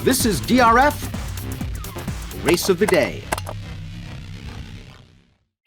This is DRF Race of the Day.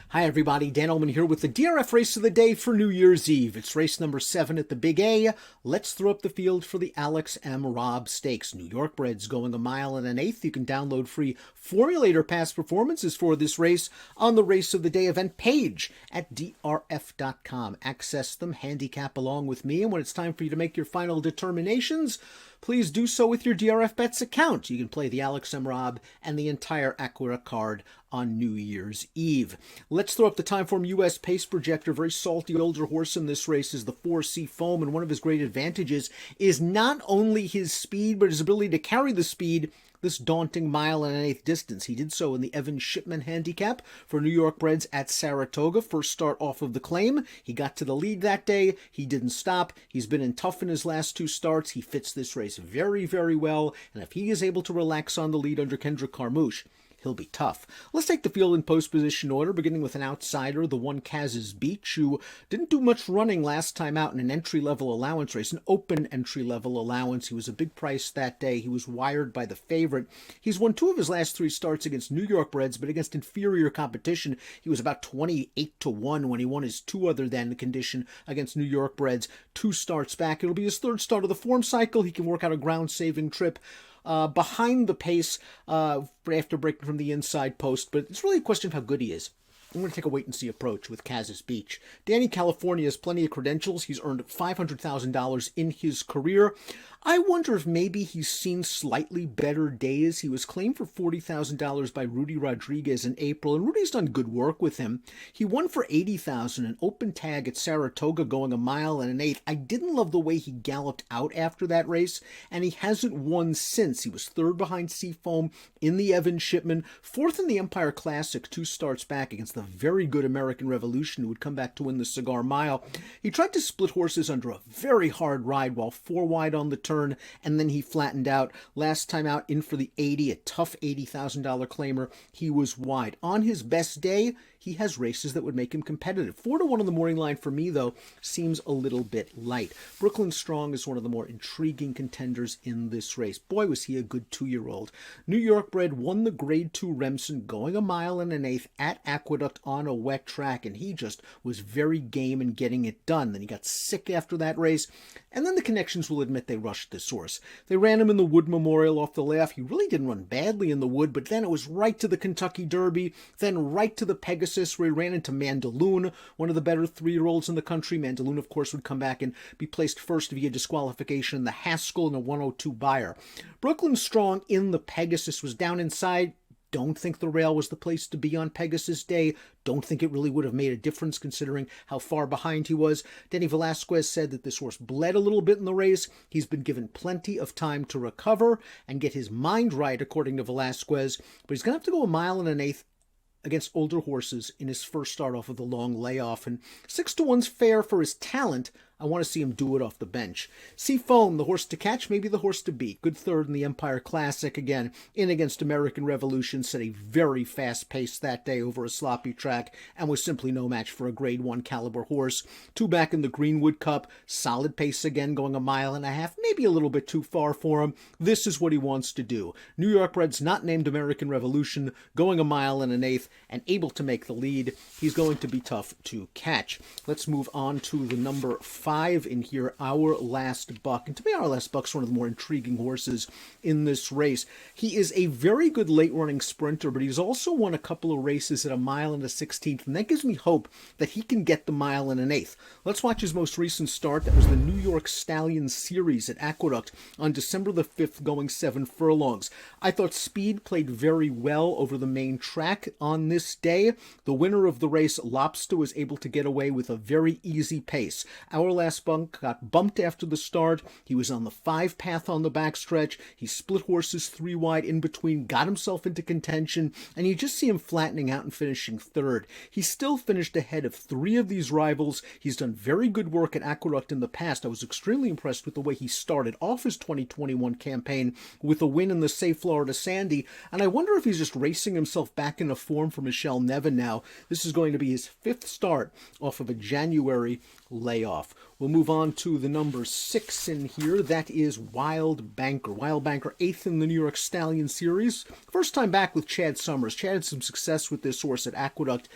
Hi everybody, Dan Illman here with the DRF Race of the Day for New Year's Eve. It's race number 7 at the Big A. Let's throw up the field for the Alex M. Robb Stakes. New York breds going 1 1/8. You can download free formulator past performances for this race on the Race of the Day event page at drf.com. Access them, handicap along with me, and when it's time for you to make your final determinations, please do so with your DRF Bets account. You can play the Alex M. Robb and the entire Aqueduct card on New Year's Eve. Let's throw up the Timeform US Pace Projector. Very salty older horse in this race is the 4C Foam, and one of his great advantages is not only his speed, but his ability to carry the speed this daunting 1 1/8 distance. He did so in the Evan Shipman handicap for New York breds at Saratoga. First start off of the claim. He got to the lead that day. He didn't stop. He's been in tough in his last 2 starts. He fits this race very, very well. And if he is able to relax on the lead under Kendrick Carmouche, he'll be tough. Let's take the field in post position order, beginning with an outsider, the one Kaz's Beach, who didn't do much running last time out in an entry-level allowance race, an open entry-level allowance. He was a big price that day. He was wired by the favorite. He's won 2 of his last 3 starts against New York breds, but against inferior competition. He was about 28-1 when he won his 2 other than condition against New York breds 2 starts back. It'll be his 3rd start of the form cycle. He can work out a ground-saving trip behind the pace after breaking from the inside post, but it's really a question of how good he is. I'm going to take a wait-and-see approach with Kaz's Beach. Danny California has plenty of credentials. He's earned $500,000 in his career. I wonder if maybe he's seen slightly better days. He was claimed for $40,000 by Rudy Rodriguez in April, and Rudy's done good work with him. He won for $80,000, an open tag at Saratoga going 1 1/8. I didn't love the way he galloped out after that race, and he hasn't won since. He was 3rd behind Seafoam in the Evan Shipman, 4th in the Empire Classic 2 starts back against the very good American Revolution, who would come back to win the Cigar Mile. He tried to split horses under a very hard ride while 4 wide on the turn, and then he flattened out. Last time out, in for the 80, a tough $80,000 claimer, he was wide. On his best day, he has races that would make him competitive. 4-1 on the morning line for me, though, seems a little bit light. Brooklyn Strong is one of the more intriguing contenders in this race. Boy, was he a good 2-year-old. New York bred won the Grade 2 Remsen going 1 1/8 at Aqueduct on a wet track, and he just was very game in getting it done. Then he got sick after that race, and then the connections will admit they rushed this horse. They ran him in the Wood Memorial off the layoff. He really didn't run badly in the Wood, but then it was right to the Kentucky Derby, then right to the Pegasus, where he ran into Mandaloon, one of the better 3-year-olds in the country. Mandaloon, of course, would come back and be placed first via disqualification in the Haskell and a 102 buyer. Brooklyn Strong in the Pegasus was down inside. Don't think the rail was the place to be on Pegasus Day. Don't think it really would have made a difference considering how far behind he was. Denny Velasquez said that this horse bled a little bit in the race. He's been given plenty of time to recover and get his mind right, according to Velasquez. But he's going to have to go 1 1/8 against older horses in his first start off of the long layoff. And 6-1's fair for his talent. I want to see him do it off the bench. Seafoam, the horse to catch, maybe the horse to beat. Good 3rd in the Empire Classic again. In against American Revolution, set a very fast pace that day over a sloppy track and was simply no match for a Grade 1 caliber horse. 2 back in the Greenwood Cup. Solid pace again, going 1.5 miles. Maybe a little bit too far for him. This is what he wants to do. New York bred's not named American Revolution, going 1 1/8 and able to make the lead. He's going to be tough to catch. Let's move on to the number 5 in here, Our Last Buck. And to me, Our Last Buck's one of the more intriguing horses in this race. He is a very good late-running sprinter, but he's also won a couple of races at 1 1/16, and that gives me hope that he can get the 1 1/8. Let's watch his most recent start. That was the New York Stallion Series at Aqueduct on December the 5th, going 7 furlongs. I thought speed played very well over the main track on this day. The winner of the race, Lobster, was able to get away with a very easy pace. Our Last Buck got bumped after the start. He was on the 5 path on the backstretch. He split horses 3 wide in between, got himself into contention, and you just see him flattening out and finishing 3rd. He still finished ahead of 3 of these rivals. He's done very good work at Aqueduct in the past. I was extremely impressed with the way he started off his 2021 campaign with a win in the Safe Florida Sandy, and I wonder if he's just racing himself back into form for Michelle Nevin now. This is going to be his 5th start off of a January layoff. We'll move on to the number 6 in here. That is Wild Banker. Wild Banker, 8th in the New York Stallion Series. First time back with Chad Summers. Chad had some success with this horse at Aqueduct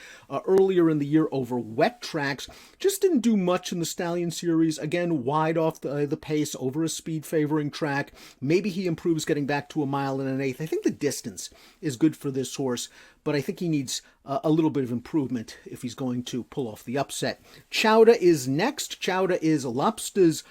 earlier in the year over wet tracks. Just didn't do much in the Stallion Series. Again, wide off the pace over a speed-favoring track. Maybe he improves getting back to 1 1/8. I think the distance is good for this horse, but I think he needs a little bit of improvement if he's going to pull off the upset. Chowda is next. Chowda is Lobster's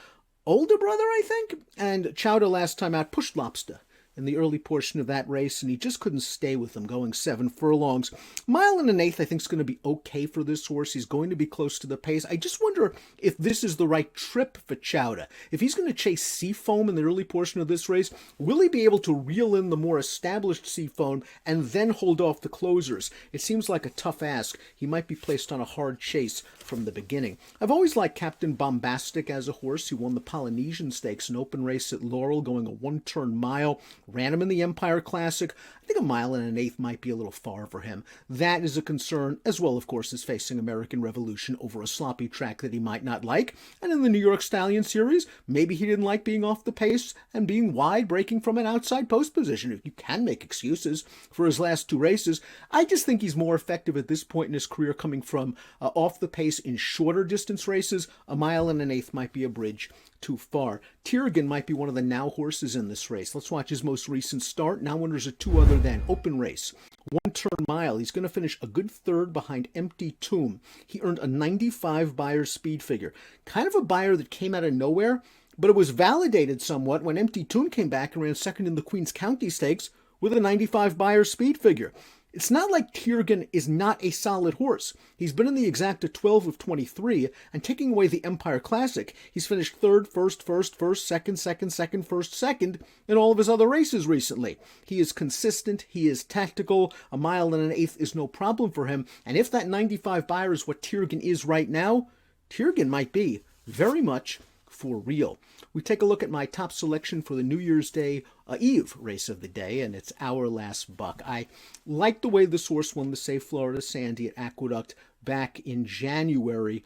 older brother, I think, and Chowda last time out pushed Lobster in the early portion of that race, and he just couldn't stay with him, going 7 furlongs. 1 1/8, I think, is going to be okay for this horse. He's going to be close to the pace. I just wonder if this is the right trip for Chowda. If he's going to chase Seafoam in the early portion of this race, will he be able to reel in the more established Seafoam and then hold off the closers? It seems like a tough ask. He might be placed on a hard chase from the beginning. I've always liked Captain Bombastic as a horse. He won the Polynesian Stakes, an open race at Laurel, going a 1-turn mile. Ran him in the Empire Classic. I think 1 1/8 might be a little far for him. That is a concern, as well, of course, as facing American Revolution over a sloppy track that he might not like. And in the New York Stallion Series, maybe he didn't like being off the pace and being wide, breaking from an outside post position. If you can make excuses for his last 2 races, I just think he's more effective at this point in his career coming from off the pace in shorter distance races. 1 1/8 might be a bridge too far. Tiergan might be one of the now horses in this race. Let's watch his most recent start. Now winners are 2 other than open race. 1-turn mile. He's going to finish a good 3rd behind Empty Tomb. He earned a 95 Beyer speed figure. Kind of a Beyer that came out of nowhere, but it was validated somewhat when Empty Tomb came back and ran 2nd in the Queens County Stakes with a 95 Beyer speed figure. It's not like Tiergan is not a solid horse. He's been in the exacta 12 of 23, and taking away the Empire Classic, he's finished 3rd, 1st, 1st, 1st, 2nd, 2nd, 2nd, 1st, 2nd in all of his other races recently. He is consistent, he is tactical, 1 1/8 is no problem for him, and if that 95 Beyer is what Tiergan is right now, Tiergan might be very much for real. We take a look at my top selection for the New Year's Day Eve race of the day, and it's Our Last Buck. I like the way this horse won the Save Florida Sandy at Aqueduct back in January.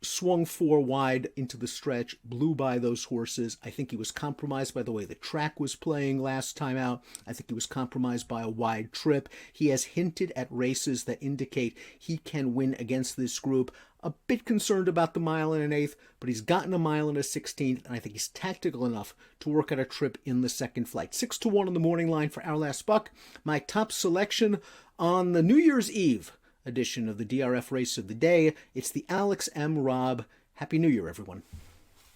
Swung 4 wide into the stretch, blew by those horses. I think he was compromised by the way the track was playing last time out. I think he was compromised by a wide trip. He has hinted at races that indicate he can win against this group. A bit concerned about the 1 1/8, but he's gotten 1 1/16, and I think he's tactical enough to work out a trip in the second flight. 6-1 on the morning line for Our Last Buck. My top selection on the New Year's Eve edition of the DRF Race of the Day. It's the Alex M. Robb. Happy New Year, everyone.